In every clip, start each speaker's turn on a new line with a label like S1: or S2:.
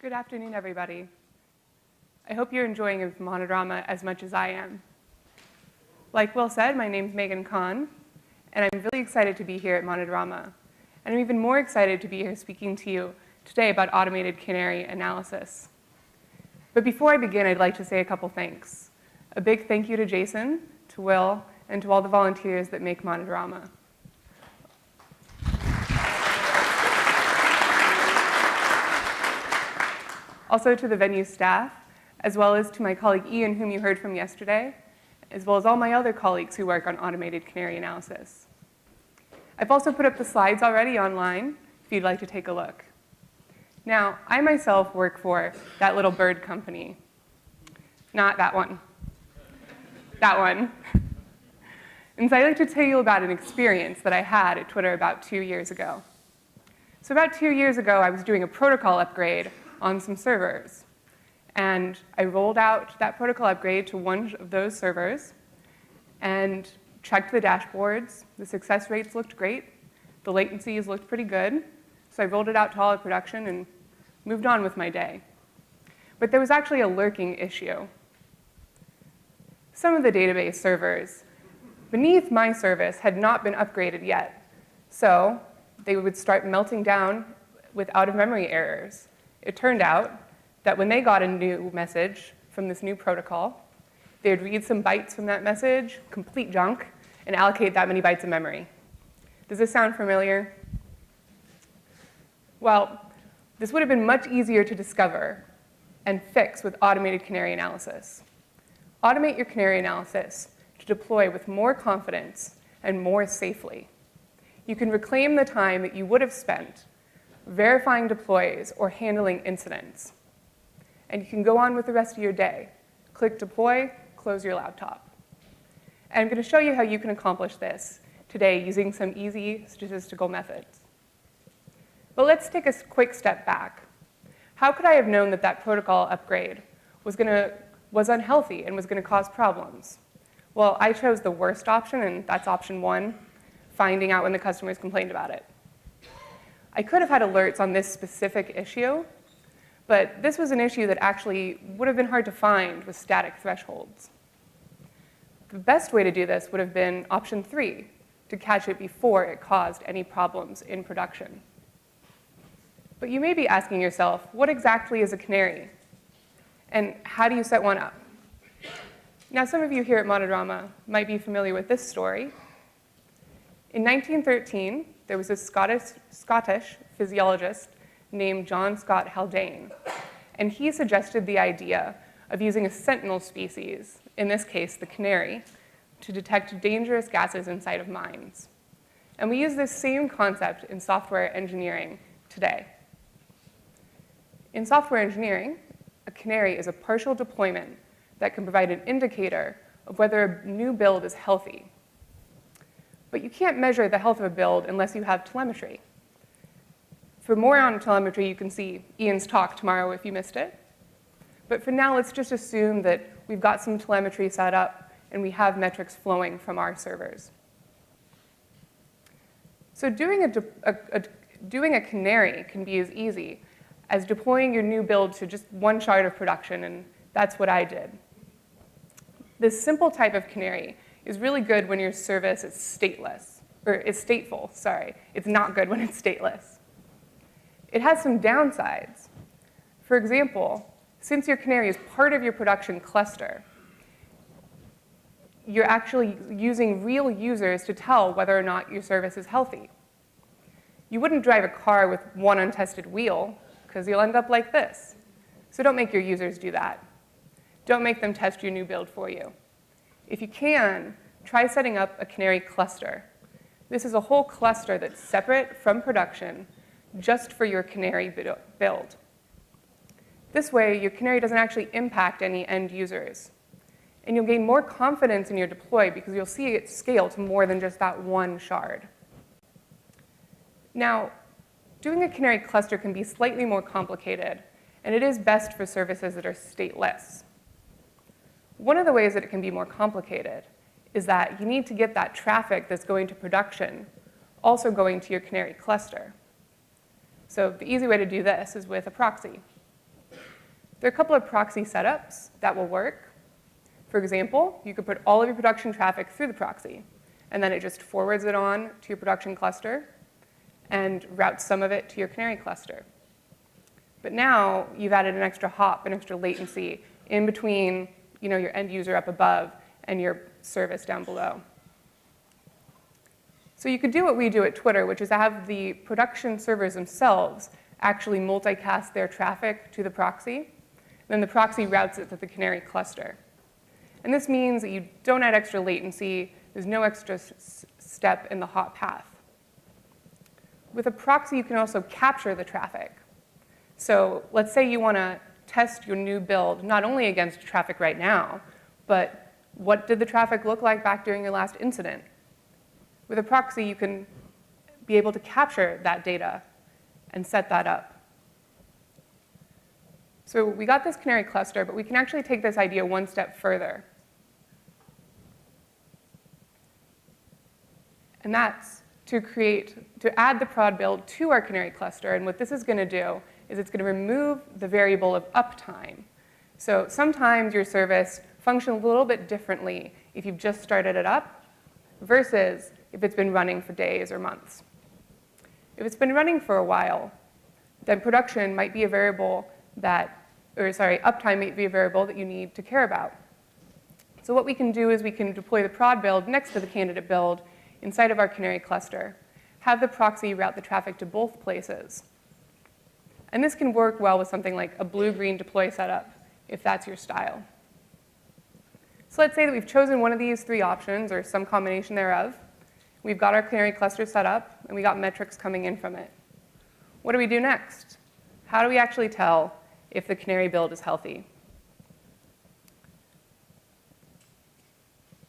S1: Good afternoon, everybody. I hope you're enjoying Monitorama as much as I am. Like Will said, my name's Megan Kanne, and I'm really excited to be here at Monitorama. And I'm even more excited to be here speaking to you today about automated Canary analysis. But before I begin, I'd like to say a couple thanks. A big thank you to Jason, to Will, and to all the volunteers that make Monitorama. Also to the venue staff, as well as to my colleague Ian, whom you heard from yesterday, as well as all my other colleagues who work on automated Canary analysis. I've also put up the slides already online, if you'd like to take a look. Now, I myself work for that little bird company. Not that one. That one. And so I'd like to tell you about an experience that I had at Twitter about 2 years ago. So about 2 years ago, I was doing a protocol upgrade on some servers. And I rolled out that protocol upgrade to one of those servers and checked the dashboards. The success rates looked great. The latencies looked pretty good. So I rolled it out to all of production and moved on with my day. But there was actually a lurking issue. Some of the database servers beneath my service had not been upgraded yet. So they would start melting down with out-of-memory errors. It turned out that when they got a new message from this new protocol, they would read some bytes from that message, complete junk, and allocate that many bytes of memory. Does this sound familiar? Well, this would have been much easier to discover and fix with automated Canary analysis. Automate your Canary analysis to deploy with more confidence and more safely. You can reclaim the time that you would have spent verifying deploys or handling incidents. And you can go on with the rest of your day. Click deploy, close your laptop. And I'm going to show you how you can accomplish this today using some easy statistical methods. But let's take a quick step back. How could I have known that that protocol upgrade was unhealthy and was going to cause problems? Well, I chose the worst option, and that's option 1, finding out when the customers complained about it. I could have had alerts on this specific issue, but this was an issue that actually would have been hard to find with static thresholds. The best way to do this would have been option 3, to catch it before it caused any problems in production. But you may be asking yourself, what exactly is a canary? And how do you set one up? Now, some of you here at Monitorama might be familiar with this story. In 1913, there was a Scottish physiologist named John Scott Haldane, and he suggested the idea of using a sentinel species, in this case the canary, to detect dangerous gases inside of mines. And we use this same concept in software engineering today. In software engineering, a canary is a partial deployment that can provide an indicator of whether a new build is healthy. But you can't measure the health of a build unless you have telemetry. For more on telemetry, you can see Ian's talk tomorrow if you missed it. But for now, let's just assume that we've got some telemetry set up and we have metrics flowing from our servers. So doing a canary can be as easy as deploying your new build to just one shard of production, and that's what I did. This simple type of canary is really good when your service is stateless, or is stateful, sorry. It's not good when it's stateless. It has some downsides. For example, since your canary is part of your production cluster, you're actually using real users to tell whether or not your service is healthy. You wouldn't drive a car with one untested wheel, because you'll end up like this. So don't make your users do that. Don't make them test your new build for you. If you can, try setting up a canary cluster. This is a whole cluster that's separate from production just for your canary build. This way, your canary doesn't actually impact any end users. And you'll gain more confidence in your deploy because you'll see it scale to more than just that one shard. Now, doing a canary cluster can be slightly more complicated, and it is best for services that are stateless. One of the ways that it can be more complicated is that you need to get that traffic that's going to production also going to your canary cluster. So the easy way to do this is with a proxy. There are a couple of proxy setups that will work. For example, you could put all of your production traffic through the proxy, and then it just forwards it on to your production cluster and routes some of it to your Canary cluster. But now you've added an extra hop, an extra latency in between your end user up above and your service down below. So you could do what we do at Twitter, which is have the production servers themselves actually multicast their traffic to the proxy. Then the proxy routes it to the Canary cluster. And this means that you don't add extra latency. There's no extra step in the hop path. With a proxy, you can also capture the traffic. So let's say you want to test your new build not only against traffic right now, but what did the traffic look like back during your last incident? With a proxy, you can be able to capture that data and set that up. So we got this Canary cluster, but we can actually take this idea one step further. And that's to add the prod build to our Canary cluster. And what this is going to do is it's going to remove the variable of uptime. So sometimes your service functions a little bit differently if you've just started it up versus if it's been running for days or months. If it's been running for a while, then production might be a variable uptime might be a variable that you need to care about. So what we can do is we can deploy the prod build next to the candidate build inside of our Canary cluster, have the proxy route the traffic to both places. And this can work well with something like a blue-green deploy setup, if that's your style. So let's say that we've chosen one of these three options, or some combination thereof. We've got our Canary cluster set up, and we got metrics coming in from it. What do we do next? How do we actually tell if the Canary build is healthy?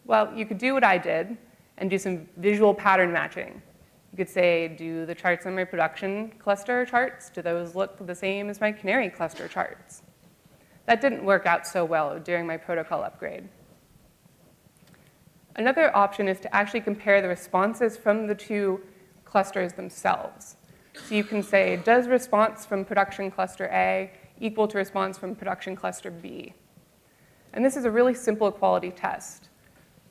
S1: Well, you could do what I did and do some visual pattern matching. You could say, do the charts on my production cluster charts, do those look the same as my Canary cluster charts? That didn't work out so well during my protocol upgrade. Another option is to actually compare the responses from the two clusters themselves. So you can say, does response from production cluster A equal to response from production cluster B? And this is a really simple equality test.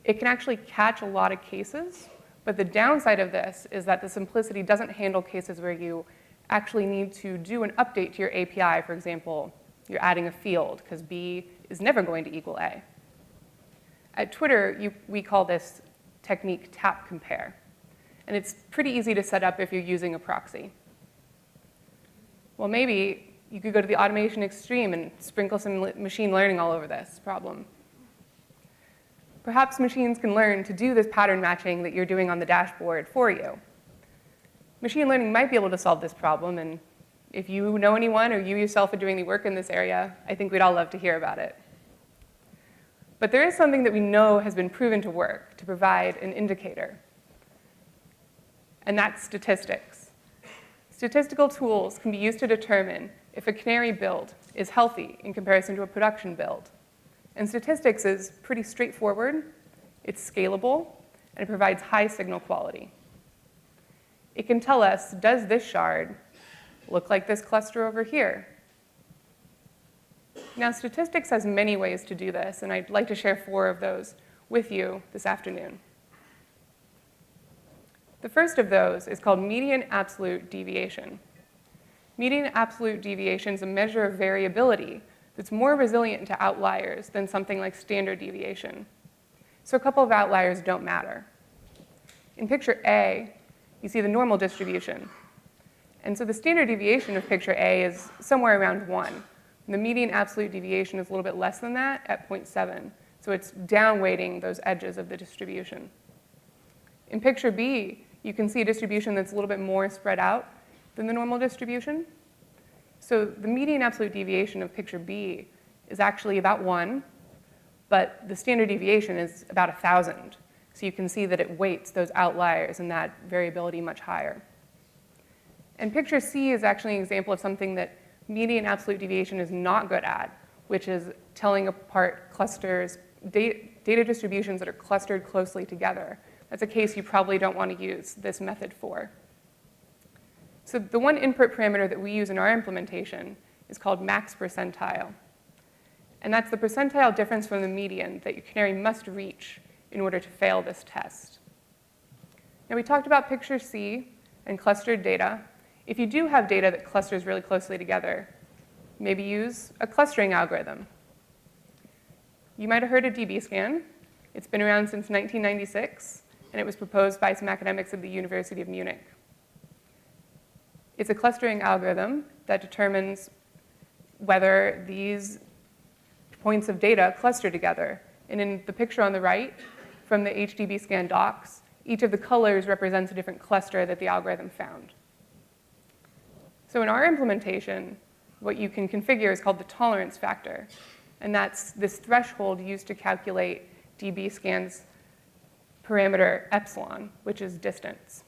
S1: It can actually catch a lot of cases, but the downside of this is that the simplicity doesn't handle cases where you actually need to do an update to your API. For example, you're adding a field because B is never going to equal A. At Twitter, we call this technique tap compare. And it's pretty easy to set up if you're using a proxy. Well, maybe you could go to the automation extreme and sprinkle some machine learning all over this problem. Perhaps machines can learn to do this pattern matching that you're doing on the dashboard for you. Machine learning might be able to solve this problem, and if you know anyone or you yourself are doing any work in this area, I think we'd all love to hear about it. But there is something that we know has been proven to work to provide an indicator, and that's statistics. Statistical tools can be used to determine if a Canary build is healthy in comparison to a production build. And statistics is pretty straightforward, it's scalable, and it provides high signal quality. It can tell us, does this shard look like this cluster over here? Now, statistics has many ways to do this, and I'd like to share 4 of those with you this afternoon. The first of those is called median absolute deviation. Median absolute deviation is a measure of variability that's more resilient to outliers than something like standard deviation. So a couple of outliers don't matter. In picture A, you see the normal distribution. And so the standard deviation of picture A is somewhere around 1. And the median absolute deviation is a little bit less than that at 0.7. So it's downweighting those edges of the distribution. In picture B, you can see a distribution that's a little bit more spread out than the normal distribution. So the median absolute deviation of picture B is actually about 1, but the standard deviation is about 1,000. So you can see that it weights those outliers and that variability much higher. And picture C is actually an example of something that median absolute deviation is not good at, which is telling apart clusters, data distributions that are clustered closely together. That's a case you probably don't want to use this method for. So the one input parameter that we use in our implementation is called max percentile. And that's the percentile difference from the median that your canary must reach in order to fail this test. Now, we talked about picture C and clustered data. If you do have data that clusters really closely together, maybe use a clustering algorithm. You might have heard of dbScan. It's been around since 1996, and it was proposed by some academics at the University of Munich. It's a clustering algorithm that determines whether these points of data cluster together. And in the picture on the right, from the HDBScan docs, each of the colors represents a different cluster that the algorithm found. So in our implementation, what you can configure is called the tolerance factor. And that's this threshold used to calculate dbScan's parameter epsilon, which is distance.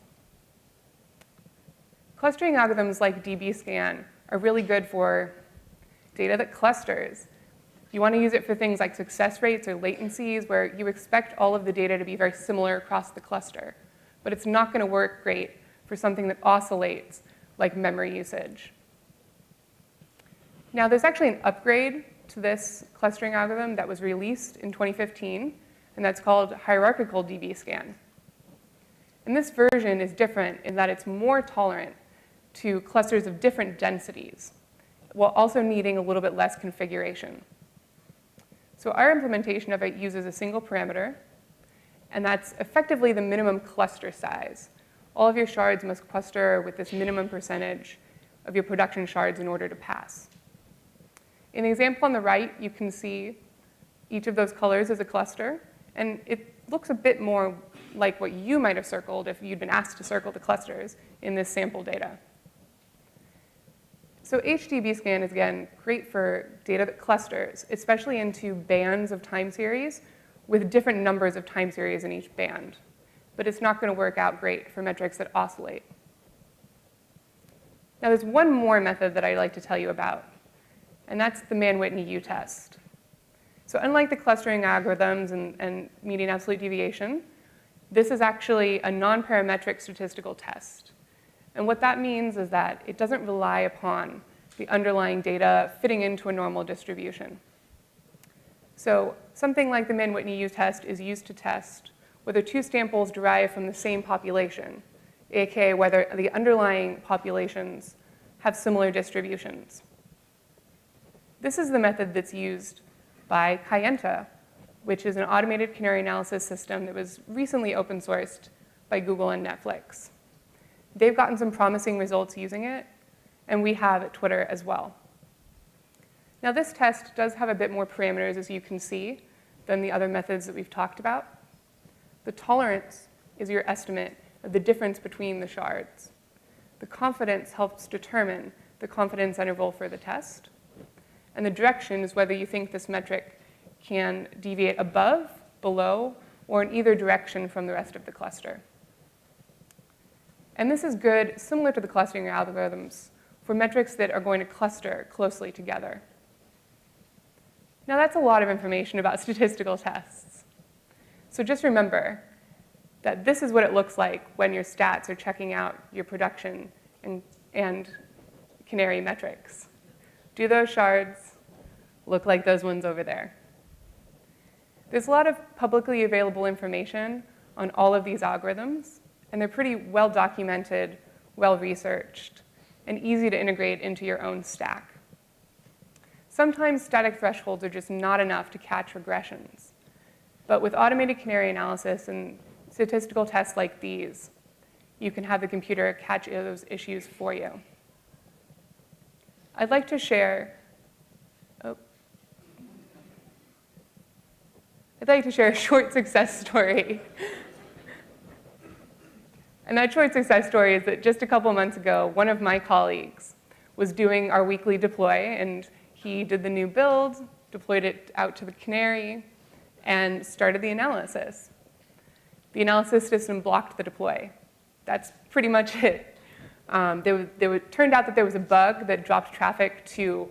S1: Clustering algorithms like dbScan are really good for data that clusters. You want to use it for things like success rates or latencies, where you expect all of the data to be very similar across the cluster. But it's not going to work great for something that oscillates, like memory usage. Now, there's actually an upgrade to this clustering algorithm that was released in 2015, and that's called hierarchical dbScan. And this version is different in that it's more tolerant to clusters of different densities, while also needing a little bit less configuration. So our implementation of it uses a single parameter, and that's effectively the minimum cluster size. All of your shards must cluster with this minimum percentage of your production shards in order to pass. In the example on the right, you can see each of those colors as a cluster, and it looks a bit more like what you might have circled if you'd been asked to circle the clusters in this sample data. So HDBScan is, again, great for data that clusters, especially into bands of time series with different numbers of time series in each band. But it's not going to work out great for metrics that oscillate. Now, there's one more method that I'd like to tell you about, and that's the Mann-Whitney U-test. So unlike the clustering algorithms and median absolute deviation, this is actually a non-parametric statistical test. And what that means is that it doesn't rely upon the underlying data fitting into a normal distribution. So something like the Mann-Whitney U-test is used to test whether two samples derive from the same population, aka whether the underlying populations have similar distributions. This is the method that's used by Kayenta, which is an automated canary analysis system that was recently open sourced by Google and Netflix. They've gotten some promising results using it, and we have at Twitter as well. Now, this test does have a bit more parameters, as you can see, than the other methods that we've talked about. The tolerance is your estimate of the difference between the shards. The confidence helps determine the confidence interval for the test. And the direction is whether you think this metric can deviate above, below, or in either direction from the rest of the cluster. And this is good, similar to the clustering algorithms, for metrics that are going to cluster closely together. Now, that's a lot of information about statistical tests. So just remember that this is what it looks like when your stats are checking out your production and canary metrics. Do those shards look like those ones over there? There's a lot of publicly available information on all of these algorithms, and they're pretty well documented, well researched, and easy to integrate into your own stack. Sometimes static thresholds are just not enough to catch regressions. But with automated canary analysis and statistical tests like these, you can have the computer catch those issues for you. I'd like to share a short success story. And that short success story is that just a couple months ago, one of my colleagues was doing our weekly deploy, and he did the new build, deployed it out to the Canary, and started the analysis. The analysis system blocked the deploy. That's pretty much it. Turned out that there was a bug that dropped traffic to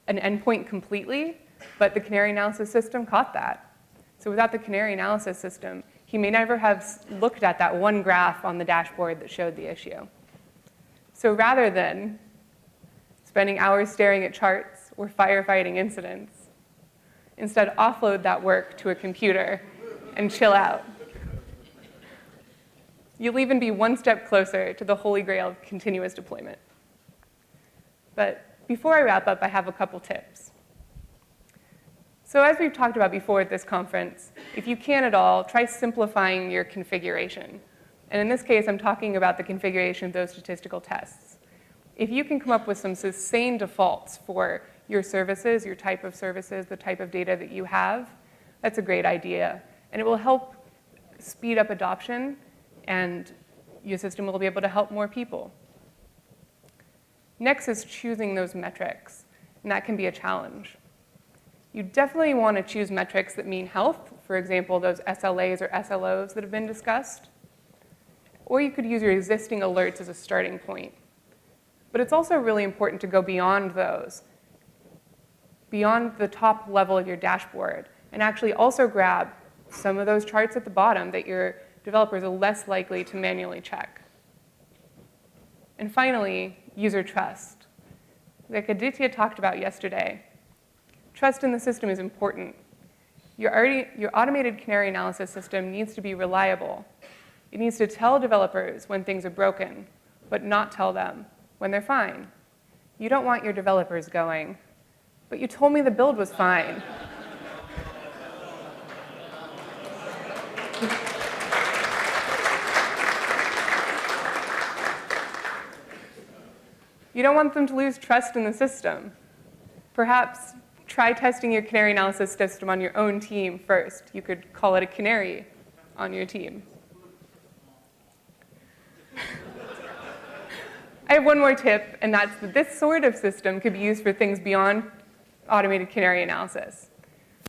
S1: an endpoint completely, but the Canary analysis system caught that. So without the Canary analysis system, he may never have looked at that one graph on the dashboard that showed the issue. So rather than spending hours staring at charts or firefighting incidents, Instead, offload that work to a computer and chill out. You'll even be one step closer to the holy grail of continuous deployment. But before I wrap up, I have a couple tips. So as we've talked about before at this conference, if you can at all, try simplifying your configuration. And in this case, I'm talking about the configuration of those statistical tests. If you can come up with some sustained defaults for your services, your type of services, the type of data that you have, that's a great idea. And it will help speed up adoption, and your system will be able to help more people. Next is choosing those metrics, and that can be a challenge. You definitely want to choose metrics that mean health, for example, those SLAs or SLOs that have been discussed. Or you could use your existing alerts as a starting point. But it's also really important to go beyond those, beyond the top level of your dashboard, and actually also grab some of those charts at the bottom that your developers are less likely to manually check. And finally, user trust. Like Aditya talked about yesterday, trust in the system is important. Your automated Canary analysis system needs to be reliable. It needs to tell developers when things are broken, but not tell them when they're fine. You don't want your developers going, but you told me the build was fine. You don't want them to lose trust in the system. Perhaps try testing your Canary analysis system on your own team first. You could call it a Canary on your team. I have one more tip, and that's that this sort of system could be used for things beyond automated Canary analysis.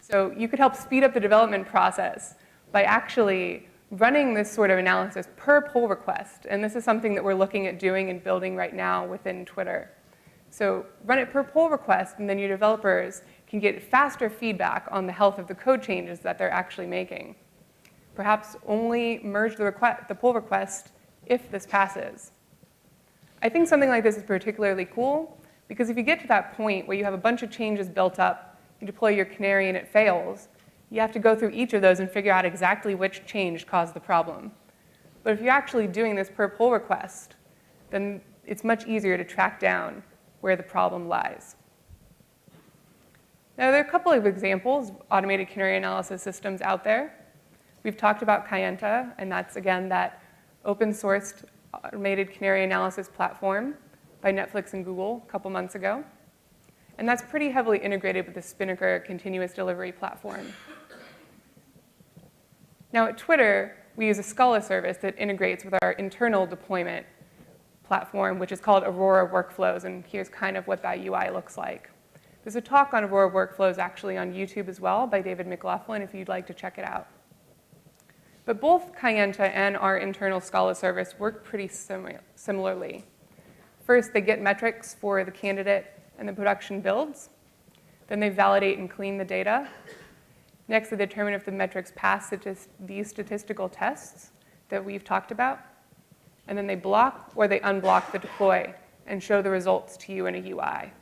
S1: So you could help speed up the development process by actually running this sort of analysis per pull request. And this is something that we're looking at doing and building right now within Twitter. So run it per pull request, and then your developers can get faster feedback on the health of the code changes that they're actually making. Perhaps only merge the pull request if this passes. I think something like this is particularly cool, because if you get to that point where you have a bunch of changes built up, you deploy your Canary and it fails, you have to go through each of those and figure out exactly which change caused the problem. But if you're actually doing this per pull request, then it's much easier to track down where the problem lies. Now, there are a couple of examples of automated Canary analysis systems out there. We've talked about Kanne, and that's, again, that open-sourced automated Canary analysis platform by Netflix and Google a couple months ago. And that's pretty heavily integrated with the Spinnaker continuous delivery platform. Now, at Twitter, we use a Scala service that integrates with our internal deployment platform, which is called Aurora Workflows, and here's kind of what that UI looks like. There's a talk on Aurora Workflows actually on YouTube as well by David McLaughlin if you'd like to check it out. But both Kanne and our internal Scala service work pretty similarly. First, they get metrics for the candidate and the production builds. Then they validate and clean the data. Next, they determine if the metrics pass these statistical tests that we've talked about. And then they block or they unblock the deploy and show the results to you in a UI.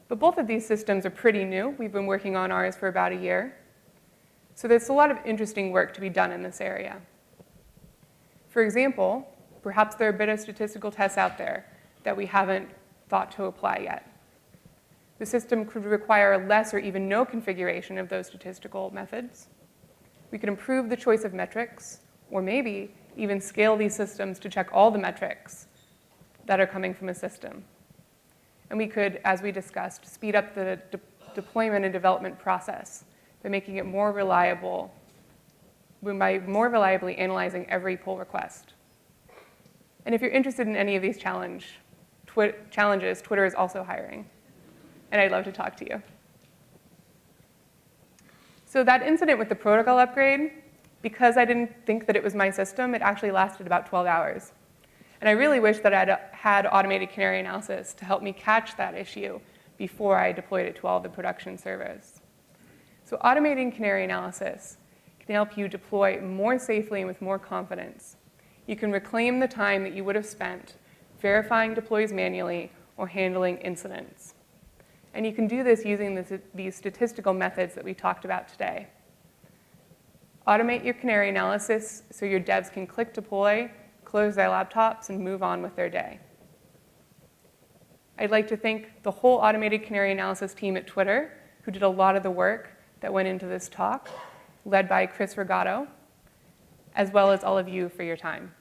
S1: But both of these systems are pretty new. We've been working on ours for about a year. So there's a lot of interesting work to be done in this area. For example, perhaps there are a bit of statistical tests out there that we haven't thought to apply yet. The system could require less or even no configuration of those statistical methods. We could improve the choice of metrics, or maybe even scale these systems to check all the metrics that are coming from a system. And we could, as we discussed, speed up the deployment and development process by making it more reliable, by more reliably analyzing every pull request. And if you're interested in any of these challenges, Twitter is also hiring. And I'd love to talk to you. So that incident with the protocol upgrade, because I didn't think that it was my system, it actually lasted about 12 hours. And I really wish that I'd had automated Canary analysis to help me catch that issue before I deployed it to all the production servers. So automating Canary analysis can help you deploy more safely and with more confidence. You can reclaim the time that you would have spent verifying deploys manually or handling incidents. And you can do this using these statistical methods that we talked about today. Automate your Canary analysis so your devs can click deploy, close their laptops, and move on with their day. I'd like to thank the whole automated Canary analysis team at Twitter, who did a lot of the work that went into this talk, led by Chris Regato, as well as all of you for your time.